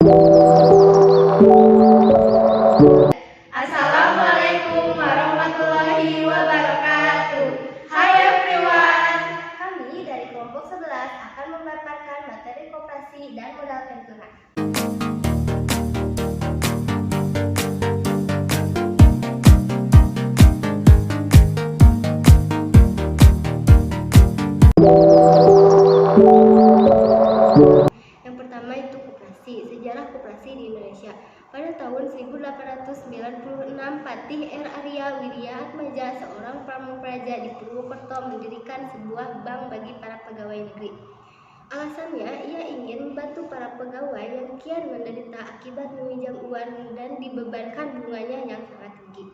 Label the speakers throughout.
Speaker 1: Assalamualaikum warahmatullahi wabarakatuh. Hai everyone. Kami dari kelompok 11 akan memaparkan materi koperasi dan modal ventura. Yang pertama itu koperasi. Sejarah koperasi di Indonesia. Pada tahun 1896, Patih R. Arya Wiryaatmaja, seorang pramupraja di Purwokerto, mendirikan sebuah bank bagi para pegawai negeri. Alasannya, ia ingin membantu para pegawai yang kian menderita akibat meminjam uang dan dibebankan bunganya yang sangat tinggi.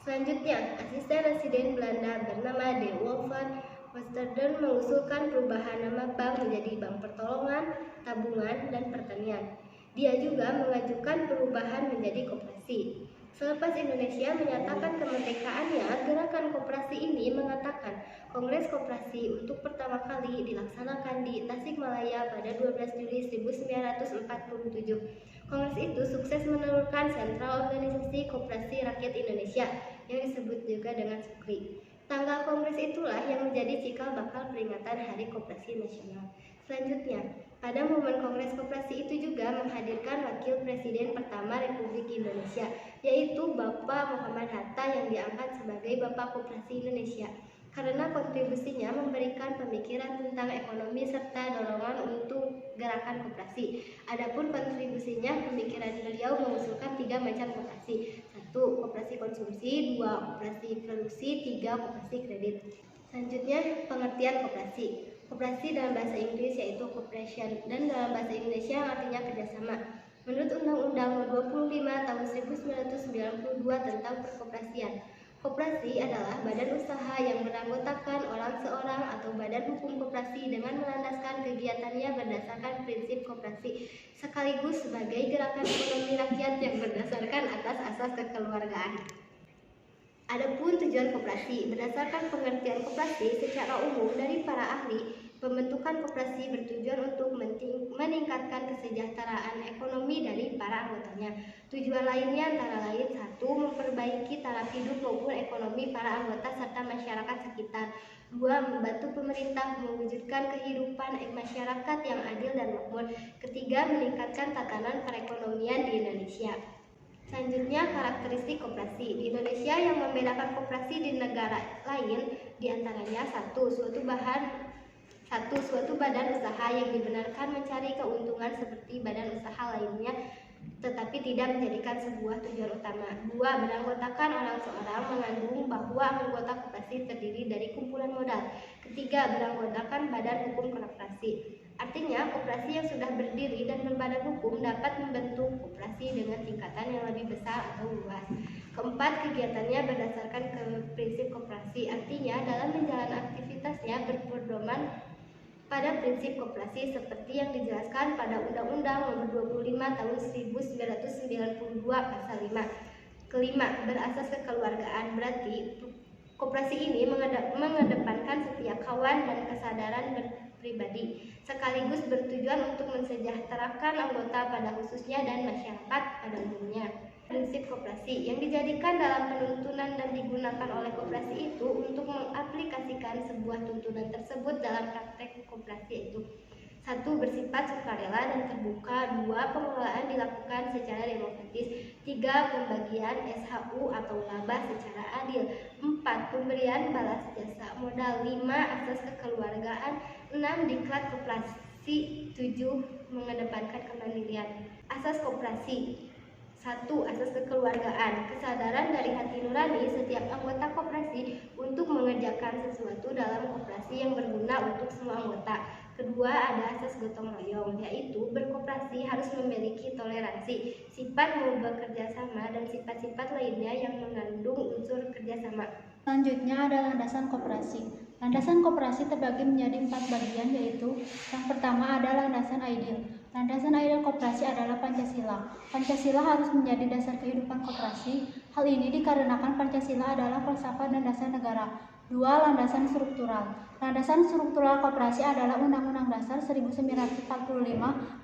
Speaker 1: Selanjutnya, asisten residen Belanda bernama De Wolfert Westerdorp mengusulkan perubahan nama bank menjadi Bank Pertolongan, Tabungan, dan Pertanian. Dia juga mengajukan perubahan menjadi koperasi. Selepas Indonesia menyatakan kemerdekaannya, gerakan koperasi ini mengatakan Kongres Koperasi untuk pertama kali dilaksanakan di Tasikmalaya pada 12 Juli 1947. Kongres itu sukses menelurkan Sentral Organisasi Koperasi Rakyat Indonesia yang disebut juga dengan SUKRI. Tanggal kongres itulah yang menjadi cikal bakal peringatan Hari Koperasi Nasional. Selanjutnya, pada momen kongres koperasi itu juga menghadirkan wakil presiden pertama Republik Indonesia, yaitu Bapak Muhammad Hatta yang diangkat sebagai Bapak Koperasi Indonesia karena kontribusinya memberikan pemikiran tentang ekonomi serta dorongan untuk gerakan koperasi. Adapun kontribusinya, pemikiran beliau mengusulkan 3 macam koperasi. 1. Koperasi konsumsi, 2. Koperasi produksi, 3. Koperasi kredit. Selanjutnya, pengertian koperasi. Koperasi dalam bahasa Inggris yaitu cooperation dan dalam bahasa Indonesia artinya kerjasama. Menurut Undang-Undang No. 25 Tahun 1992 tentang perkoperasian, koperasi adalah badan usaha yang beranggotakan orang seorang atau badan hukum koperasi dengan melandaskan kegiatannya berdasarkan prinsip koperasi, sekaligus sebagai gerakan ekonomi rakyat yang berdasarkan atas asas kekeluargaan. Adapun tujuan koperasi, berdasarkan pengertian koperasi secara umum dari para ahli, pembentukan koperasi bertujuan untuk meningkatkan kesejahteraan ekonomi dari para anggotanya. Tujuan lainnya antara lain 1. Memperbaiki taraf hidup maupun ekonomi para anggota serta masyarakat sekitar. 2. Membantu pemerintah mewujudkan kehidupan masyarakat yang adil dan makmur. 3. Meningkatkan tatanan perekonomian di Indonesia. Selanjutnya, karakteristik koperasi di Indonesia yang membedakan koperasi di negara lain diantaranya 1. Suatu badan usaha yang dibenarkan mencari keuntungan seperti badan usaha lainnya tetapi tidak menjadikan sebuah tujuan utama. 2. Beranggotakan orang seorang mengandung bahwa anggota koperasi terdiri dari kumpulan modal. 3. Beranggotakan badan hukum koperasi. Artinya, koperasi yang sudah berdiri dan berbadan hukum dapat membentuk koperasi dengan tingkatan yang lebih besar atau luas. 4. Kegiatannya berdasarkan ke prinsip koperasi. Artinya, dalam menjalani aktivitasnya berpedoman pada prinsip koperasi seperti yang dijelaskan pada Undang-Undang Nomor 25 Tahun 1992 Pasal 5. Kelima, berasas kekeluargaan. Berarti koperasi ini mengedepankan setia kawan dan kesadaran pribadi, sekaligus bertujuan untuk mensejahterakan anggota pada khususnya dan masyarakat pada umumnya. Prinsip koperasi yang dijadikan dalam penuntunan dan digunakan oleh koperasi itu untuk mengaplikasikan sebuah tuntunan tersebut dalam praktek koperasi itu. 1. Bersifat sukarela dan terbuka. 2. Pengelolaan dilakukan secara demokratis. 3. Pembagian SHU atau laba secara adil. 4. Pemberian balas jasa modal. 5. Asas kekeluargaan. 6. Diklat koperasi. 7. Mengedepankan kemandirian. Asas koperasi. 1. Asas kekeluargaan. Kesadaran dari hati nurani setiap anggota koperasi untuk mengerjakan sesuatu dalam koperasi yang berguna untuk semua anggota. Kedua, ada asas gotong royong, yaitu berkoperasi harus memiliki toleransi, sifat mau bekerja sama, dan sifat-sifat lainnya yang mengandung unsur kerjasama.
Speaker 2: Selanjutnya ada landasan koperasi. Landasan koperasi terbagi menjadi 4 bagian, yaitu yang pertama ada landasan ideal. Landasan ideal koperasi adalah Pancasila. Pancasila harus menjadi dasar kehidupan koperasi. Hal ini dikarenakan Pancasila adalah falsafah dan dasar negara. 2. Landasan struktural. Landasan struktural koperasi adalah Undang-Undang Dasar 1945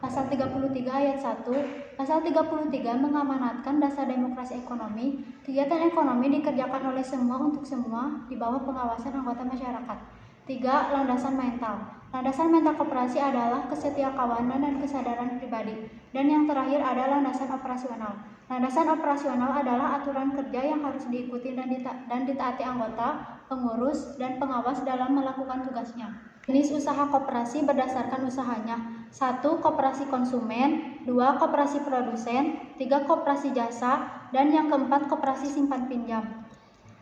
Speaker 2: Pasal 33 Ayat 1. Pasal 33 mengamanatkan dasar demokrasi ekonomi. Kegiatan ekonomi dikerjakan oleh semua untuk semua di bawah pengawasan anggota masyarakat. 3. Landasan mental. Landasan mental koperasi adalah kesetiakawanan dan kesadaran pribadi. Dan yang terakhir adalah landasan operasional. Landasan operasional adalah aturan kerja yang harus diikuti dan ditaati anggota, pengurus, dan pengawas dalam melakukan tugasnya. Jenis usaha koperasi berdasarkan usahanya. 1. Koperasi konsumen. 2. Koperasi produsen. 3. Koperasi jasa. Dan yang keempat, koperasi simpan pinjam.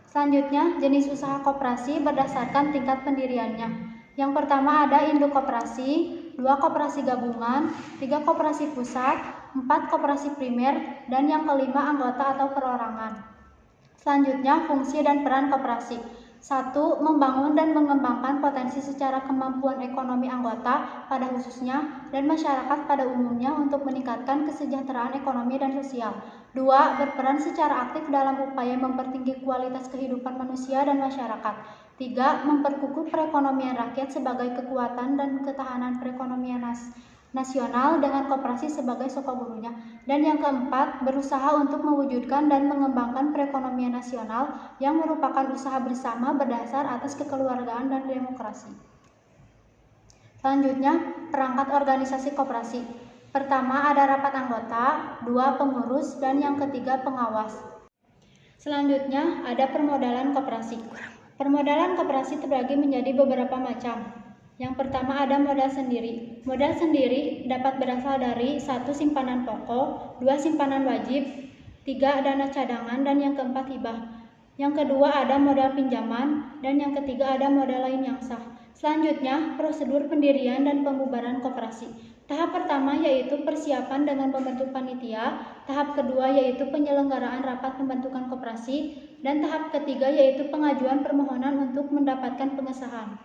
Speaker 2: Selanjutnya, jenis usaha koperasi berdasarkan tingkat pendiriannya. Yang pertama ada induk koperasi, 2 koperasi gabungan, 3 koperasi pusat, 4 koperasi primer, dan yang kelima anggota atau perorangan. Selanjutnya, fungsi dan peran koperasi. 1. Membangun dan mengembangkan potensi secara kemampuan ekonomi anggota pada khususnya dan masyarakat pada umumnya untuk meningkatkan kesejahteraan ekonomi dan sosial. 2. Berperan secara aktif dalam upaya mempertinggi kualitas kehidupan manusia dan masyarakat. 3. Memperkukuh perekonomian rakyat sebagai kekuatan dan ketahanan perekonomian nasional dengan koperasi sebagai sokogurunya. Dan yang keempat, berusaha untuk mewujudkan dan mengembangkan perekonomian nasional yang merupakan usaha bersama berdasar atas kekeluargaan dan demokrasi. Selanjutnya, perangkat organisasi koperasi. Pertama ada rapat anggota, 2 pengurus, dan yang ketiga pengawas. Selanjutnya ada permodalan koperasi. Permodalan koperasi terbagi menjadi beberapa macam. Yang pertama ada modal sendiri. Modal sendiri dapat berasal dari 1. Simpanan pokok, 2. Simpanan wajib, 3. Dana cadangan, dan yang keempat hibah. Yang kedua ada modal pinjaman, dan yang ketiga ada modal lain yang sah. Selanjutnya, prosedur pendirian dan pembubaran koperasi. Tahap pertama yaitu persiapan dengan membentuk panitia, tahap kedua yaitu penyelenggaraan rapat pembentukan koperasi, dan tahap ketiga yaitu pengajuan permohonan untuk mendapatkan pengesahan.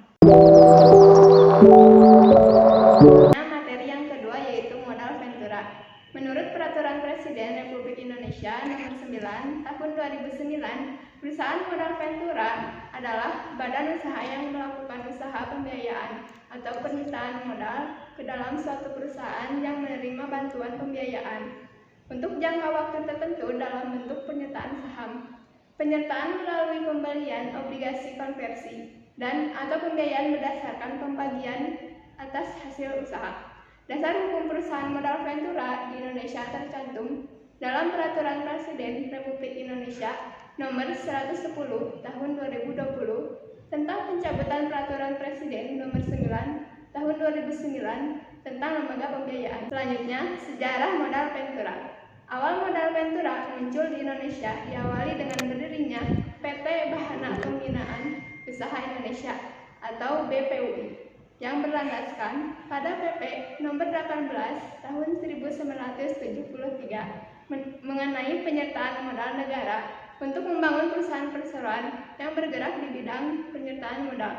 Speaker 3: Materi yang kedua yaitu modal ventura. Menurut Peraturan Presiden Republik Indonesia Nomor 9 Tahun 2009, perusahaan modal ventura adalah badan usaha yang melakukan usaha pembiayaan atau penyertaan modal ke dalam suatu perusahaan yang menerima bantuan pembiayaan untuk jangka waktu tertentu dalam bentuk penyertaan saham, penyertaan melalui pembelian obligasi konversi, dan atau pembiayaan berdasarkan pembagian atas hasil usaha. Dasar hukum perusahaan modal ventura di Indonesia tercantum dalam Peraturan Presiden Republik Indonesia Nomor 110 Tahun 2020 tentang pencabutan Peraturan Presiden Nomor 9 Tahun 2009 tentang lembaga pembiayaan. Selanjutnya, sejarah modal ventura. Awal modal ventura muncul di Indonesia diawali dengan berdirinya PT Bahana Pembinaan Usaha Indonesia atau BPUI yang berlandaskan pada PP Nomor 18 Tahun 1973 mengenai penyertaan modal negara untuk membangun perusahaan perseroan yang bergerak di bidang penyertaan modal.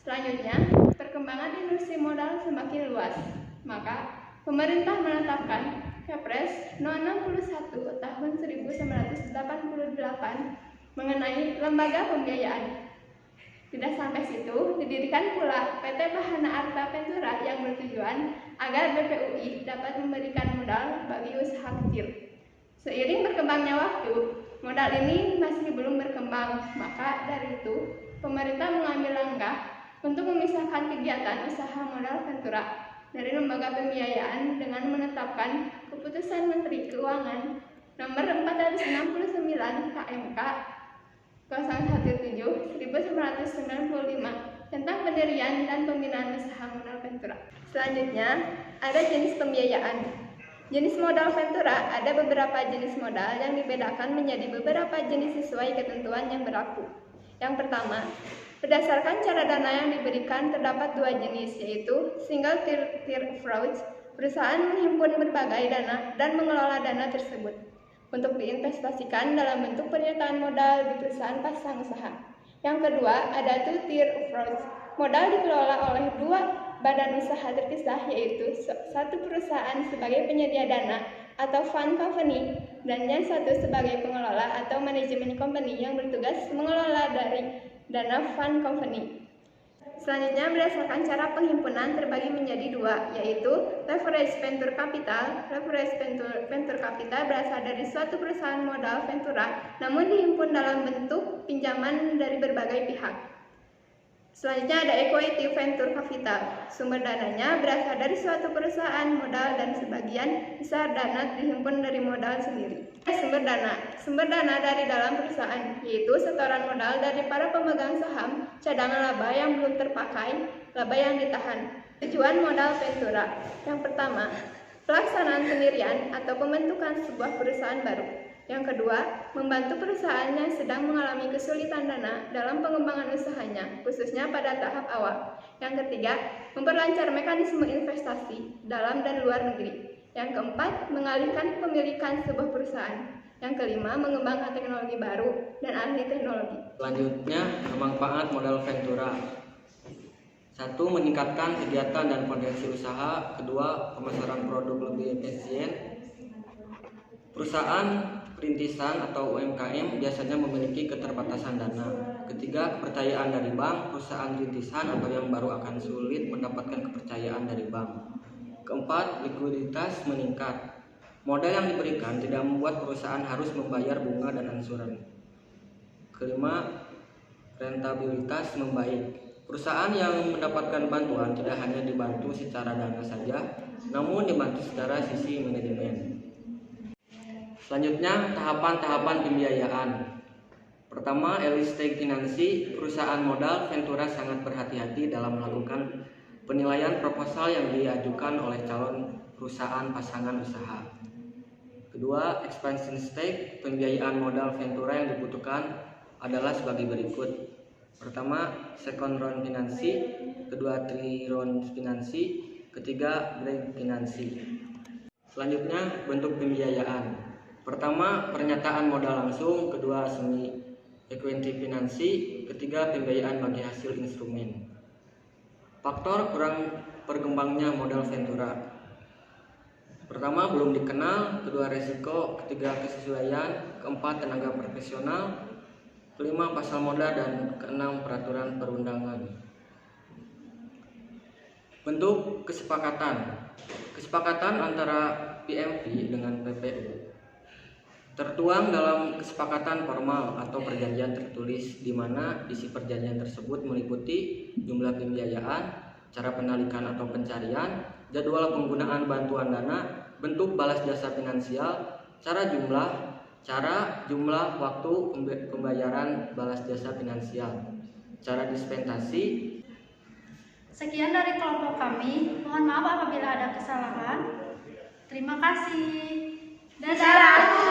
Speaker 3: Selanjutnya, perkembangan industri modal semakin luas, maka pemerintah menetapkan Kepres No. 61 Tahun 1988 mengenai lembaga pembiayaan. Tidak sampai situ, didirikan pula PT Bahana Arta Ventura yang bertujuan agar BPUI dapat memberikan modal bagi usaha kecil. Seiring berkembangnya waktu, modal ini masih belum berkembang, maka dari itu, pemerintah mengambil langkah untuk memisahkan kegiatan usaha modal ventura dari lembaga pembiayaan dengan menetapkan Keputusan Menteri Keuangan Nomor 469 KMK 017/1995 tentang pendirian dan pembinaan usaha modal ventura. Selanjutnya, ada jenis pembiayaan. Jenis modal ventura ada beberapa jenis modal yang dibedakan menjadi beberapa jenis sesuai ketentuan yang berlaku. Yang pertama, berdasarkan cara dana yang diberikan terdapat 2 jenis, yaitu single tier approach. Perusahaan menghimpun berbagai dana dan mengelola dana tersebut untuk diinvestasikan dalam bentuk penyertaan modal di perusahaan pasang usaha. Yang kedua, ada two-tier approach. Modal dikelola oleh 2 badan usaha terpisah, yaitu satu perusahaan sebagai penyedia dana atau fund company dan yang satu sebagai pengelola atau manajemen company yang bertugas mengelola dari dana fund company. Selanjutnya, berdasarkan cara penghimpunan terbagi menjadi dua, yaitu leverage venture capital. Leverage venture capital berasal dari suatu perusahaan modal ventura, namun dihimpun dalam bentuk pinjaman dari berbagai pihak. Selanjutnya ada equity venture capital. Sumber dananya berasal dari suatu perusahaan modal dan sebagian besar dana dihimpun dari modal sendiri. Sumber dana dari dalam perusahaan, yaitu setoran modal dari para pemegang saham, cadangan laba yang belum terpakai, laba yang ditahan. Tujuan modal ventura. Yang pertama, pelaksanaan pendirian atau pembentukan sebuah perusahaan baru. Yang kedua, membantu perusahaan yang sedang mengalami kesulitan dana dalam pengembangan usahanya, khususnya pada tahap awal. Yang ketiga, memperlancar mekanisme investasi dalam dan luar negeri. Yang keempat, mengalihkan pemilikan sebuah perusahaan. Yang kelima, mengembangkan teknologi baru dan ahli teknologi.
Speaker 4: Selanjutnya, manfaat modal ventura. 1. Meningkatkan kegiatan dan potensi usaha. 2. Pemasaran produk lebih efisien. Perusahaan rintisan atau UMKM biasanya memiliki keterbatasan dana. Ketiga, kepercayaan dari bank. Perusahaan rintisan atau yang baru akan sulit mendapatkan kepercayaan dari bank. Keempat, likuiditas meningkat. Modal yang diberikan tidak membuat perusahaan harus membayar bunga dan angsuran. Kelima, rentabilitas membaik. Perusahaan yang mendapatkan bantuan tidak hanya dibantu secara dana saja, namun dibantu secara sisi manajemen. Selanjutnya, tahapan-tahapan pembiayaan. Pertama, early stage financing. Perusahaan modal ventura sangat berhati-hati dalam melakukan penilaian proposal yang diajukan oleh calon perusahaan pasangan usaha. Kedua, expansion stage. Pembiayaan modal ventura yang dibutuhkan adalah sebagai berikut. Pertama, second round financing. Kedua, three round financing. Ketiga, break financing. Selanjutnya, bentuk pembiayaan. Pertama, pernyataan modal langsung. Kedua, semi equity financing. Ketiga, pembiayaan bagi hasil instrumen. Faktor kurang berkembangnya modal ventura. Pertama, belum dikenal. Kedua, resiko. Ketiga, kesesuaian. Keempat, tenaga profesional. Kelima, pasal modal. Dan keenam, peraturan perundangan. Bentuk kesepakatan. Kesepakatan antara PMV dengan PPU tertuang dalam kesepakatan formal atau perjanjian tertulis, di mana isi perjanjian tersebut meliputi jumlah pembiayaan, cara penarikan atau pencarian, jadwal penggunaan bantuan dana, bentuk balas jasa finansial, cara jumlah waktu pembayaran balas jasa finansial, cara dispensasi.
Speaker 2: Sekian dari kelompok kami. Mohon maaf apabila ada kesalahan. Terima kasih.
Speaker 1: Dadah.